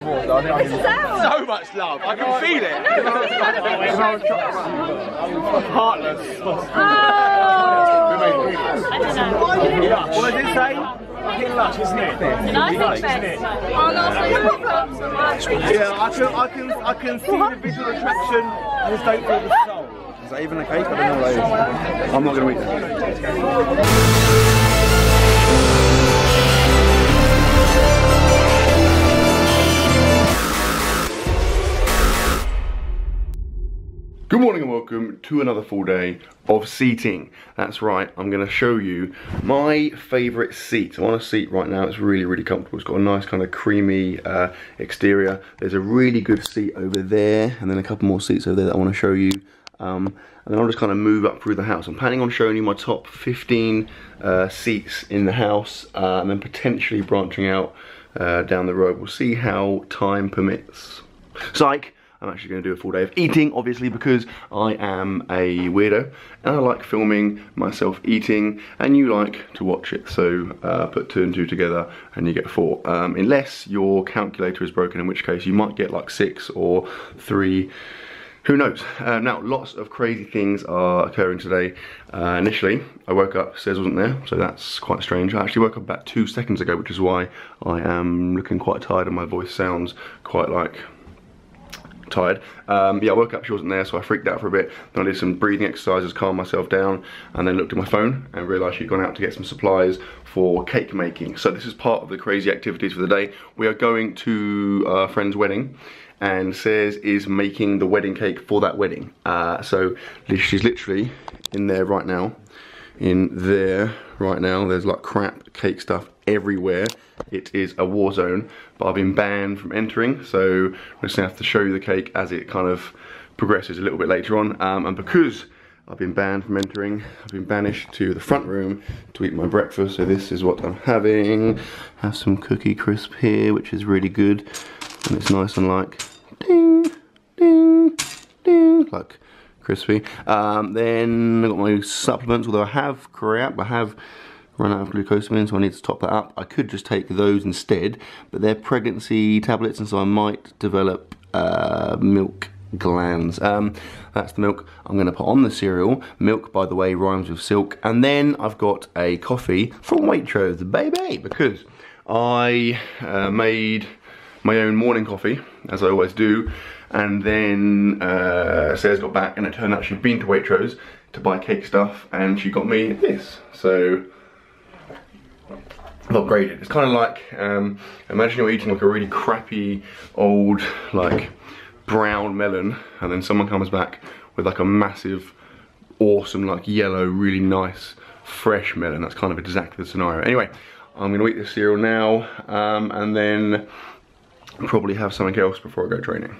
So much love, I can feel it. Heartless. What did it say? Lush, isn't it? Yeah, I can see the visual attraction. I just don't feel the soul. Is that even a cake? I don't know what that is. I'm not going to eat that. Good morning and welcome to another full day of seating. That's right, I'm going to show you my favourite seat. I'm on a seat right now, it's really comfortable. It's got a nice kind of creamy exterior. There's a really good seat over there and then a couple more seats over there that I want to show you. And then I'll just kind of move up through the house. I'm planning on showing you my top 15 seats in the house and then potentially branching out down the road. We'll see how time permits. Psych! I'm actually going to do a full day of eating, obviously, because I am a weirdo and I like filming myself eating and you like to watch it. So put 2 and 2 together and you get 4. Unless your calculator is broken, in which case you might get like 6 or 3. Who knows? Now, lots of crazy things are occurring today. Initially, I woke up, Stairs wasn't there, so that's quite strange. I actually woke up about 2 seconds ago, which is why I am looking quite tired and my voice sounds quite like tired. Yeah, I woke up, she wasn't there, so I freaked out for a bit. Then I did some breathing exercises, calmed myself down, and then looked at my phone and realised she'd gone out to get some supplies for cake making. So this is part of the crazy activities for the day. We are going to a friend's wedding, and Says is making the wedding cake for that wedding. So she's literally in there right now. There's like crap cake stuff everywhere. It is a war zone, but I've been banned from entering, so I'm just gonna have to show you the cake as it kind of progresses a little bit later on. And because I've been banned from entering, I've been banished to the front room to eat my breakfast. So this is what I'm having. Have some cookie crisp here, which is really good, and it's nice and like ding, ding, ding, like crispy. Then I've got my supplements, although I have crap, I have run out of glucosamine, so I need to top that up. I could just take those instead, but they're pregnancy tablets, and so I might develop milk glands. That's the milk I'm going to put on the cereal. Milk, by the way, rhymes with silk. And then I've got a coffee from Waitrose, baby, because I made my own morning coffee, as I always do, and then Sarah's got back, and it turned out she'd been to Waitrose to buy cake stuff, and she got me this. So I've upgraded. It's kind of like, imagine you're eating like a really crappy old like brown melon, and then someone comes back with like a massive, awesome, like yellow, really nice, fresh melon. That's kind of exactly the scenario. Anyway, I'm gonna eat this cereal now, and then probably have something else before I go training.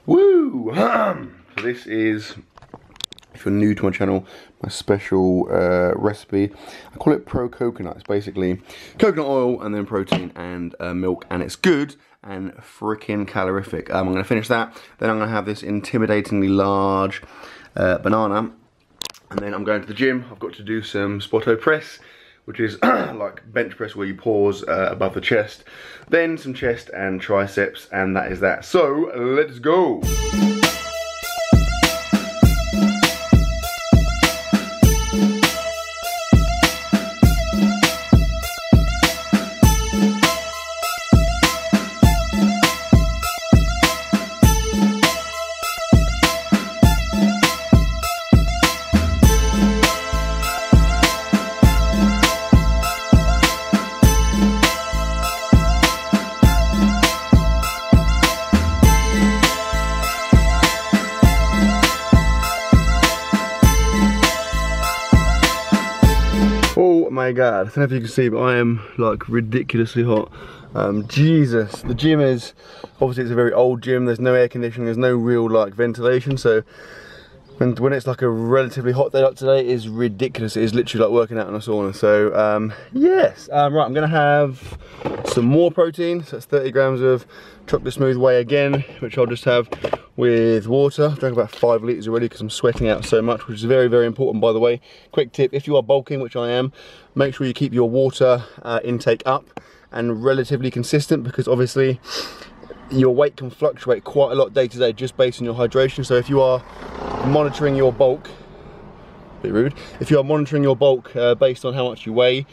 Woo! So this is, if you're new to my channel, my special recipe. I call it Pro Coconut. It's basically coconut oil and then protein and milk, and it's good and freaking calorific. I'm going to finish that, then I'm going to have this intimidatingly large banana, and then I'm going to the gym. I've got to do some Spotto press, which is like bench press where you pause above the chest, then some chest and triceps, and that is that. So let's go. Oh my god, I don't know if you can see, but I am like ridiculously hot. Jesus, the gym is, obviously it's a very old gym, there's no air conditioning, there's no real like ventilation, so when it's like a relatively hot day like today, it is ridiculous. It is literally like working out in a sauna. So yes, right, I'm gonna have some more protein. So that's 30 grams of chocolate smooth whey again, which I'll just have with water. I've drank about 5 litres already because I'm sweating out so much, which is very, very important, by the way. Quick tip, if you are bulking, which I am, make sure you keep your water intake up and relatively consistent, because obviously your weight can fluctuate quite a lot day to day just based on your hydration. So if you are monitoring your bulk, a bit rude, if you are monitoring your bulk based on how much you weigh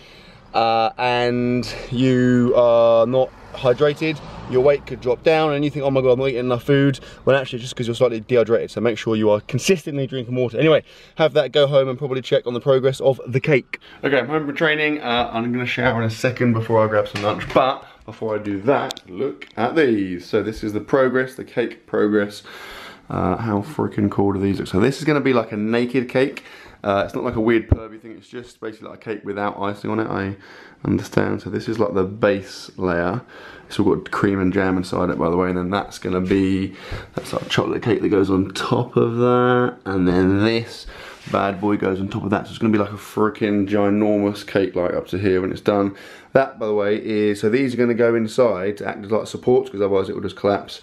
and you are not hydrated, your weight could drop down and you think, oh my god, I'm not eating enough food, when actually just because you're slightly dehydrated. So make sure you are consistently drinking water. Anyway, have that, go home and probably check on the progress of the cake. Okay, I'm home from training. I'm gonna shower in a second before I grab some lunch, but before I do that, look at these. So this is the progress, the cake progress. How freaking cool do these look? So this is gonna be like a naked cake. It's not like a weird pervy thing, it's just basically like a cake without icing on it, I understand. So this is like the base layer. It's all got cream and jam inside it, by the way, and then that's gonna be, that's like chocolate cake that goes on top of that, and then this bad boy goes on top of that. So it's gonna be like a freaking ginormous cake, like up to here when it's done. That, by the way, is, so these are gonna go inside to act as like supports, because otherwise it will just collapse.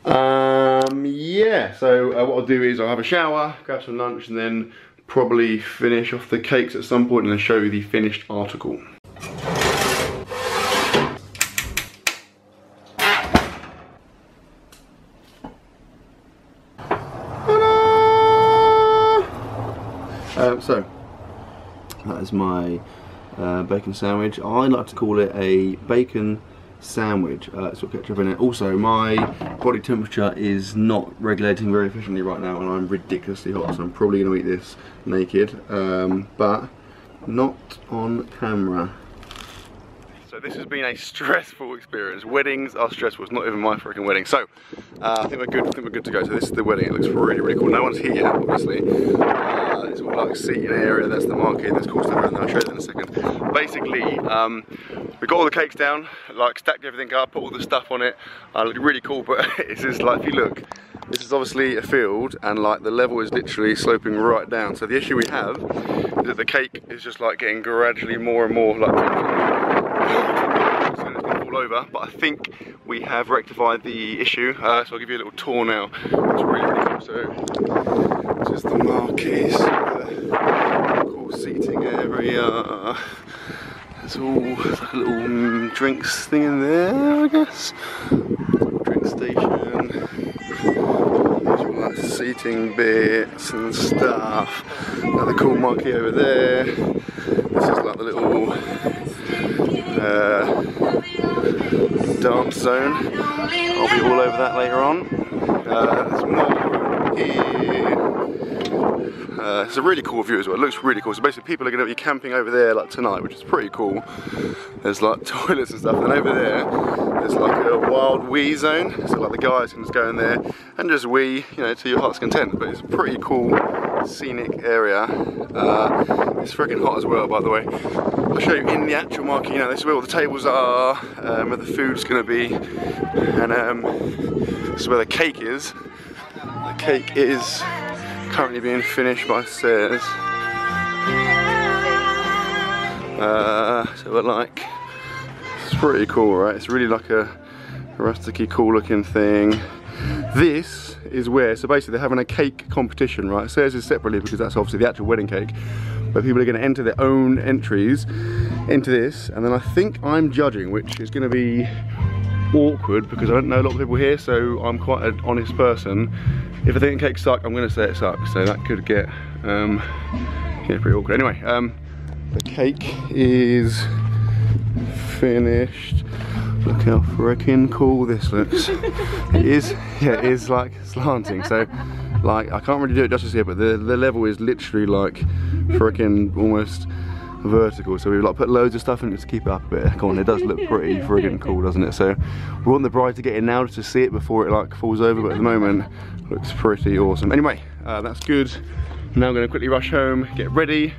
Yeah, so what I'll do is I'll have a shower, grab some lunch, and then probably finish off the cakes at some point and then show you the finished article. So that is my bacon sandwich. I like to call it a bacon sandwich. It's got ketchup in it. Also, my body temperature is not regulating very efficiently right now, and I'm ridiculously hot, so I'm probably going to eat this naked, but not on camera. So this has been a stressful experience. Weddings are stressful. It's not even my freaking wedding. So I think we're good. I think we're good to go. So this is the wedding. It looks really, really cool. No one's here yet, obviously. It's all like seating area. That's the marquee. There's cool stuff around there. I'll show you that in a second. Basically, we got all the cakes down, like stacked everything up, put all the stuff on it. Looked really cool. But it's just like, if you look, this is obviously a field, and like the level is literally sloping right down. So the issue we have is that the cake is just like getting gradually more and more like. So it's gonna fall over, but I think we have rectified the issue. So I'll give you a little tour now. It's really, really cool. So just the marquees, cool seating area. There's all like a little drinks thing in there, I guess. Drink station. There's all like seating bits and stuff. Another cool marquee over there. This is like the little dance zone. I'll be all over that later on. There's more here. It's a really cool view as well. It looks really cool. So basically people are going to be camping over there like tonight, which is pretty cool. There's like toilets and stuff, and over there there's like a wild wee zone. So like the guys can just go in there and just wee, you know, to your heart's content. But it's a pretty cool scenic area. It's freaking hot as well, by the way. I'll show you in the actual market. You know, this is where all the tables are, where the food's going to be, and this is where the cake is. The cake is currently being finished by Sayers. So we're like, it's pretty cool, right? It's really like a rusticy, cool looking thing. This is where, so basically they're having a cake competition, right? Sayers is separately because that's obviously the actual wedding cake, but people are going to enter their own entries into this, and then I think I'm judging, which is going to be awkward because I don't know a lot of people here, so I'm quite an honest person. If I think cakes suck, I'm going to say it sucks, so that could get pretty awkward. Anyway, the cake is finished. Look how freaking cool this looks. It is, yeah, it is like slanting, so like I can't really do it justice here, but the level is literally like freaking almost vertical. So we've like put loads of stuff in it to keep it up a bit. Come on, it does look pretty friggin' cool, doesn't it? So we want the bride to get in now to see it before it like falls over, but at the moment it looks pretty awesome. Anyway, that's good. Now I'm gonna quickly rush home, get ready,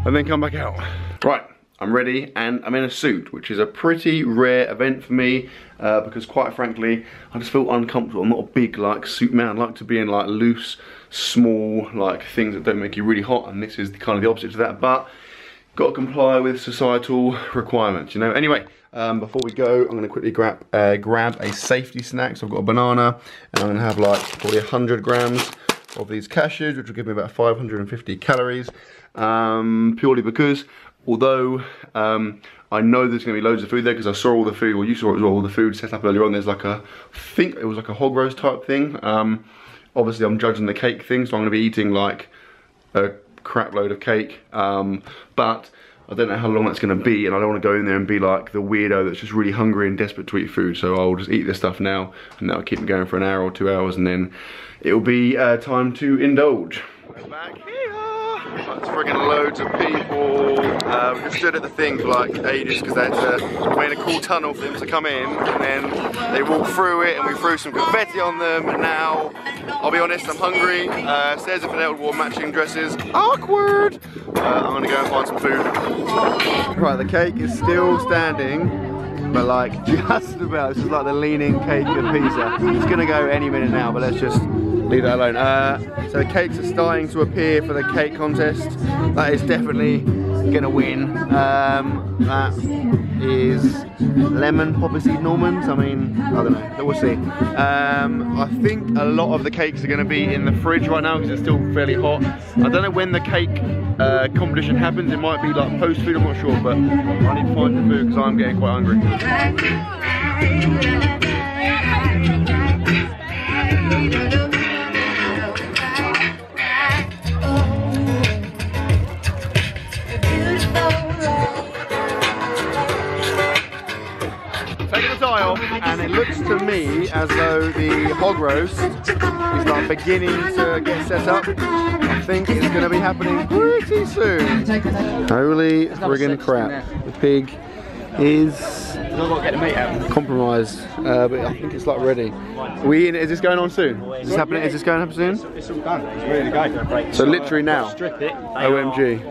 and then come back out. Right, I'm ready, and I'm in a suit, which is a pretty rare event for me because quite frankly, I just feel uncomfortable. I'm not a big like suit man. I like to be in like loose, small like things that don't make you really hot, and this is kind of the opposite to that, but got to comply with societal requirements, you know. Anyway, before we go, I'm gonna quickly grab a safety snack. So I've got a banana, and I'm gonna have like probably 100 grams of these cashews, which will give me about 550 calories, purely because although I know there's going to be loads of food there because I saw all the food, well you saw it as well, all the food set up earlier on. There's like I think it was like a hog roast type thing. Obviously I'm judging the cake thing, so I'm going to be eating like a crap load of cake. But I don't know how long that's going to be, and I don't want to go in there and be like the weirdo that's just really hungry and desperate to eat food. So I'll just eat this stuff now, and that'll keep me going for an hour or 2 hours, and then it'll be time to indulge. We're back here. That's friggin' loads of people. We just stood at the thing for like ages because they made a cool tunnel for them to come in, and then they walked through it, and we threw some confetti on them, and now, I'll be honest, I'm hungry. Stairs and Fidel wore matching dresses. Awkward! I'm gonna go and find some food. Right, the cake is still standing, but like just about. This is like the leaning cake of Pisa. It's gonna go any minute now, but let's just leave that alone. So the cakes are starting to appear for the cake contest. That is definitely gonna win. That is lemon poppy seed Normans. I mean, I don't know, we'll see. I think a lot of the cakes are gonna be in the fridge right now because it's still fairly hot. I don't know when the cake competition happens. It might be like post food, I'm not sure, but I need to find the food because I'm getting quite hungry. And it looks to me as though the hog roast is like beginning to get set up. I think it's going to be happening pretty soon. Holy friggin' crap. The pig is compromised, but I think it's like ready. Are we in? Is this going on soon? Is this happening? Is this going to happen soon? It's all done. It's ready to go. So literally now. Strip it. OMG.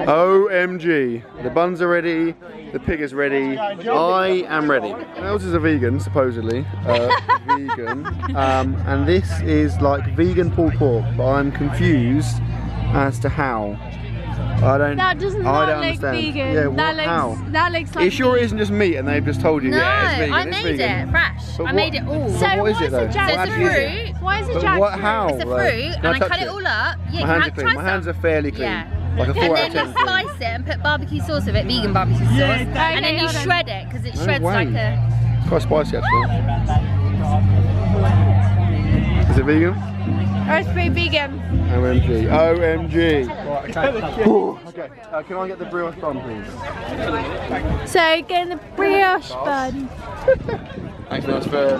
OMG. The buns are ready. The pig is ready. I am ready. Els is a vegan, supposedly. Vegan. And this is like vegan pulled pork, but I'm confused as to how. That does not look understand. vegan. Yeah, that looks like. It sure isn't just meat, and they've just told you. No, yeah, it's vegan. I made it fresh. I made it all. So what is it though? So it's a fruit. Why is it jackfruit? What? How? It's a fruit, and I cut it all up. Yeah, my hands are clean. My hands are fairly clean. Yeah. Like a 4 and out of then 10. you slice it and put barbecue sauce with it, vegan barbecue sauce, and then you shred it because it shreds like a. It's quite spicy actually. Is it vegan? Oh, it's pretty vegan. OMG. OMG. Right, okay. Okay. Can I get the brioche bun, please? So, getting the brioche bun. Thanks, nice for.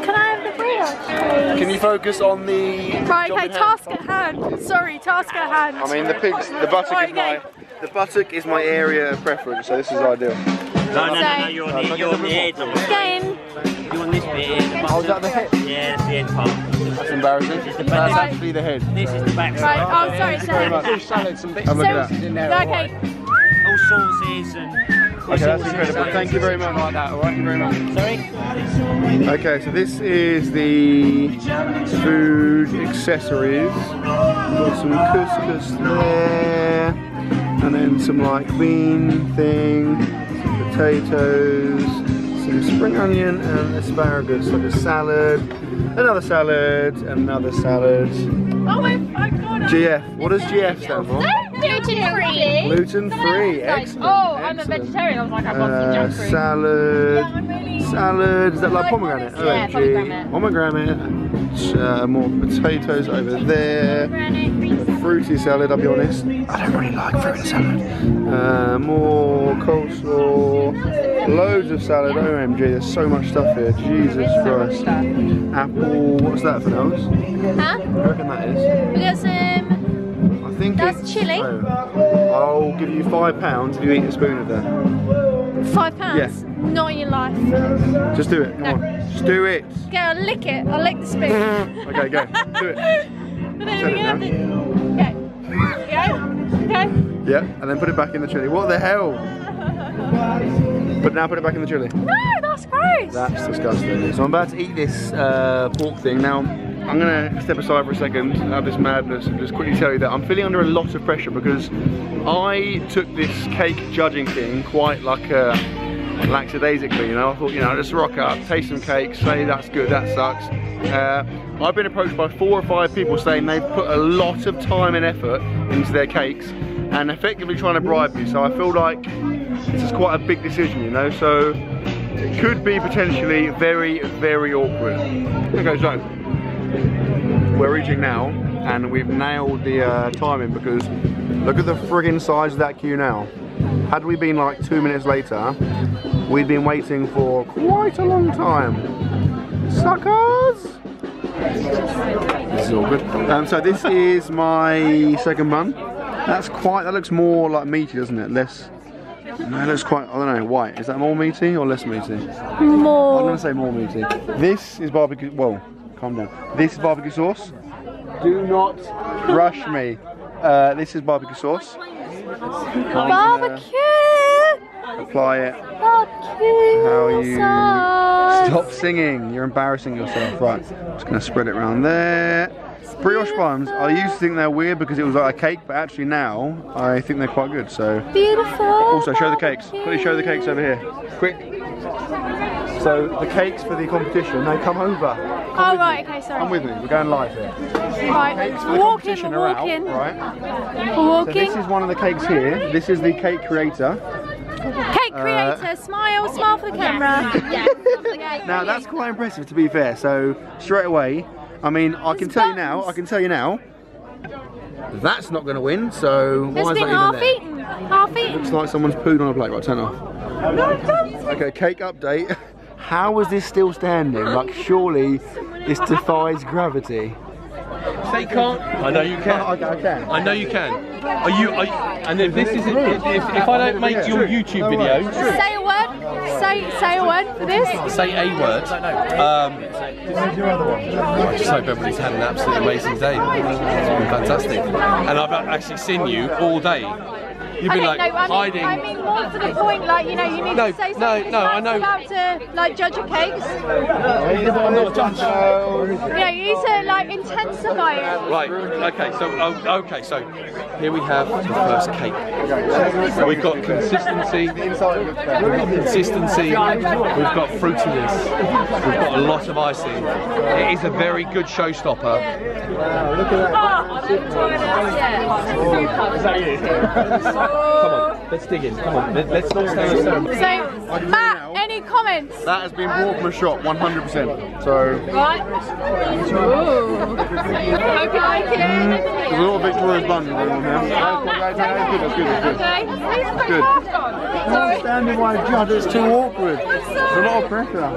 Can I have the brioche, please? Can you focus on the. Right, okay, task at hand. Sorry, task at hand. I mean, the buttock is my area of preference, so this is ideal. No, you're on the head. Again. You want this bit here. Oh, is that the head? Yeah, that's the head part. That's embarrassing. That's actually the head. This is the back Right, side. oh, sorry, Very much. sorry. Salad, some bits Have a look at that. Okay. All sauces and... Okay, that's incredible. Thank you very much. Thank you very much. Sorry? Okay, so this is the food accessories. We've got some couscous there, and then some like bean thing, some potatoes, some spring onion and asparagus, like a salad, another salad, another salad. Oh my god. GF. What does GF stand for? Gluten-free. Gluten-free. Excellent. Oh, I'm a vegetarian. I was like, I've got some junk food. Salad. Salad. Is that like pomegranate? Yeah, OMG. Pomegranate. More potatoes over there. A fruity salad, I'll be honest. I don't really like fruity salad. More coleslaw. Loads of salad. OMG, there's so much stuff here. Jesus Christ. Apple. What's that for now? Huh? What do you reckon that is? We got some. I think That's it's, chilli. Oh, I'll give you £5 if you eat a spoon of that. £5? Yeah. Not in your life. Just do it. Come No. on. Just do it. Okay, I'll lick it. I'll lick the spoon. Okay, go. Do it. And then Said we it have now. to. Okay. Go. Okay. Yeah, and then put it back in the chili. What the hell? But now put it back in the chili. No, that's gross. That's disgusting. So I'm about to eat this pork thing. Now, I'm gonna step aside for a second, have this madness, and just quickly tell you that I'm feeling under a lot of pressure because I took this cake judging thing quite like lackadaisically, you know. I thought, you know, just rock up, taste some cakes, say that's good, that sucks. I've been approached by 4 or 5 people saying they've put a lot of time and effort into their cakes and effectively trying to bribe me, so I feel like this is quite a big decision, you know, so it could be potentially very, very awkward. Okay, so we're eating now and we've nailed the timing because look at the friggin' size of that queue now. Had we been like 2 minutes later, we'd been waiting for quite a long time. Suckers! This is all good. So this is my second bun. That looks more like meaty, doesn't it? Less. No, it looks quite, I don't know, white. Is that more meaty or less meaty? More. I'm gonna say more meaty. This is barbecue, whoa, calm down. This is barbecue sauce. Do not rush me. This is barbecue sauce. Barbecue. Apply it. Barbecue. How you sauce. stop singing? You're embarrassing yourself. Right, just gonna spread it around there. Brioche buns. I used to think they're weird because it was like a cake, but actually now I think they're quite good. So Beautiful. also show the cakes. Quickly show the cakes over here. Quick. So the cakes for the competition, they come over. Oh right, okay, sorry. Come with me. We're going live here. Right, Cakes for the competition are out, right? We're So walking. this is one of the cakes here. This is the cake creator. Cake creator, smile for the camera. Now that's quite impressive, to be fair. So straight away, I mean, I can tell you now, that's not going to win. So why It's is been that half even there? eaten. Half eaten. Looks like someone's pooed on a plate. Right, turn off. Okay, cake update. How is this still standing? Like, surely this defies gravity. They can't. I know you can. I can. I know you can. Are you? And if this isn't, if I don't make your YouTube video, Say a word. Say a word for this. say a word. I just hope everybody's had an absolutely amazing day. It's been fantastic, and I've actually seen you all day. You've been like hiding. I mean more to the point, like, you know, you need to say something. No, I know. About to like judge your cakes. I'm not a judge. You know, you need to like intensify it. Right. Okay. So here we have the first cake. We've got consistency. We've got fruitiness. We've got a lot of icing. It is a very good showstopper. Look at that. Come on, let's dig in. Come on, let's not stand still. So, Matt, any comments? That has been bought from a shop, 100%. So, Right. Ooh. Hope you like it. there's a lot of Victoria's buns going on here. That's good. It's Good. Sorry. Standing by a judge, it's too awkward. There's a lot of pressure.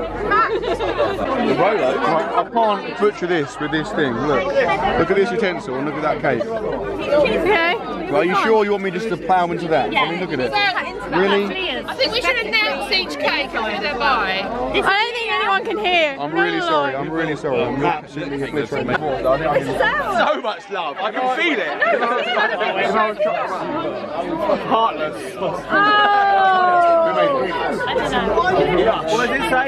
The Rolo. Right, I can't butcher this with this thing. Look at this utensil and look at that cake. Okay. Are you sure you want me just to plough into that? I mean, look at it. Really? I think we should announce each cake and who they're by. I don't think anyone can hear. I'm really sorry. I'm absolutely obliterating. So much love. I can feel it. Heartless. What does it say?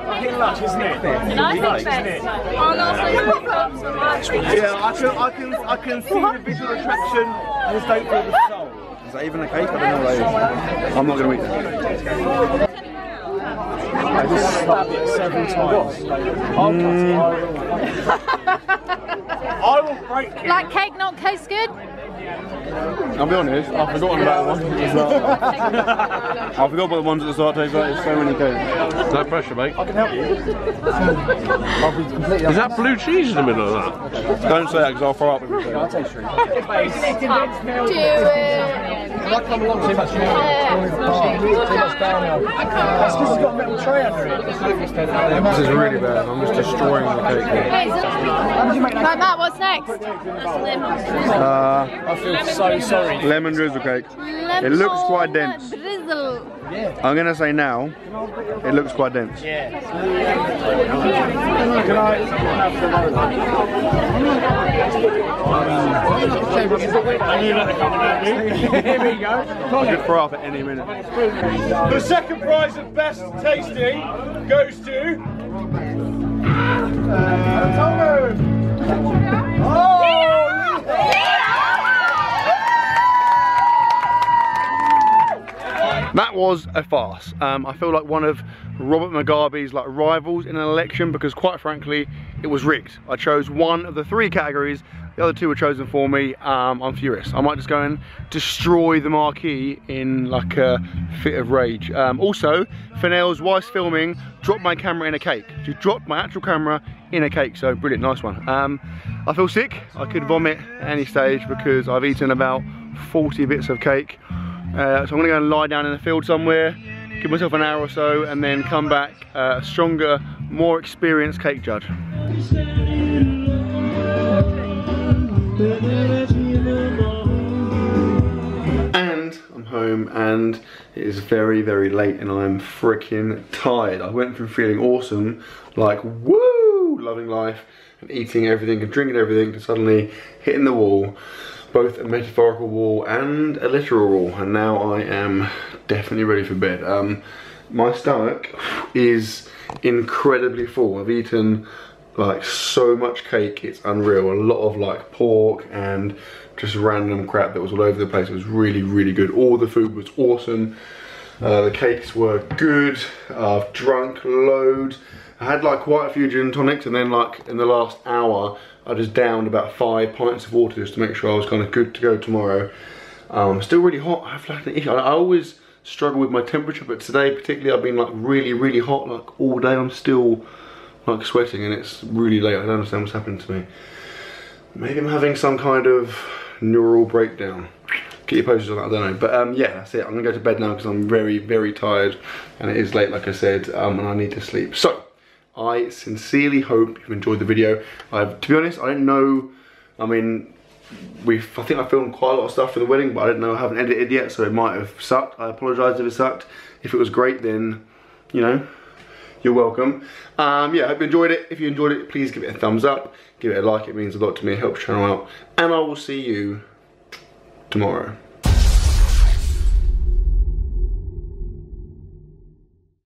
Fucking lush, isn't it? Yeah, I can see the visual attraction. I just don't feel the soul. Is that even a cake? I don't know what that is. I'm not going to eat that. I just stabbed it several times. I will break it. Like cake not taste good? I'll be honest, I've forgotten about the ones at the start. I forgot about the ones at the start. There's so many cakes. No pressure, mate. I can help you. I'll be completely Is that blue cheese in the middle of that? Don't say that because I'll throw up everything. I'll taste it. Do it. If I come along too much, too much downhill. This has got a metal tray under it. This is really bad. I'm just destroying the cake here. Right, Matt, what's next? I feel so sorry. Lemon drizzle cake. It looks quite dense. Drizzle. I'm going to say now, it looks quite dense. Yeah. Can I have Here we go. I could throw up at any minute. The second prize of best tasting goes to Tomo. That was a farce. I feel like one of Robert Mugabe's like rivals in an election, because quite frankly it was rigged. I chose one of the 3 categories, the other 2 were chosen for me. I'm furious. I might just go and destroy the marquee in like a fit of rage. Also, Fennell's, whilst filming, dropped my camera in a cake. She dropped my actual camera in a cake, so brilliant, nice one. I feel sick. I could vomit at any stage because I've eaten about 40 bits of cake. So I'm gonna go and lie down in the field somewhere, give myself an hour or so, and then come back a stronger, more experienced cake judge. And I'm home, and it is very, very late, and I'm freaking tired. I went from feeling awesome, like woo, loving life, and eating everything and drinking everything, to suddenly hitting the wall. Both a metaphorical wall and a literal wall, and now I am definitely ready for bed. My stomach is incredibly full. I've eaten like so much cake, it's unreal. A lot of like pork and just random crap that was all over the place. It was really, really good. All the food was awesome. The cakes were good. I've drunk loads. I had like quite a few gin and tonics, and then like in the last hour I just downed about 5 pints of water just to make sure I was kind of good to go tomorrow. Still really hot. I've like an issue. I always struggle with my temperature, but today particularly I've been like really, really hot like all day. I'm still like sweating, and it's really late. I don't understand what's happening to me. Maybe I'm having some kind of neural breakdown. Get your posters on that, I don't know. But yeah, that's it. I'm gonna go to bed now because I'm very, very tired, and it is late, like I said, and I need to sleep. So I sincerely hope you've enjoyed the video. To be honest, I don't know, I mean, I think I filmed quite a lot of stuff for the wedding, but I don't know, I haven't edited yet, so it might have sucked. I apologise if it sucked. If it was great, then, you know, you're welcome. Yeah, I hope you enjoyed it. If you enjoyed it, please give it a thumbs up, give it a like, it means a lot to me, it helps the channel out, and I will see you tomorrow.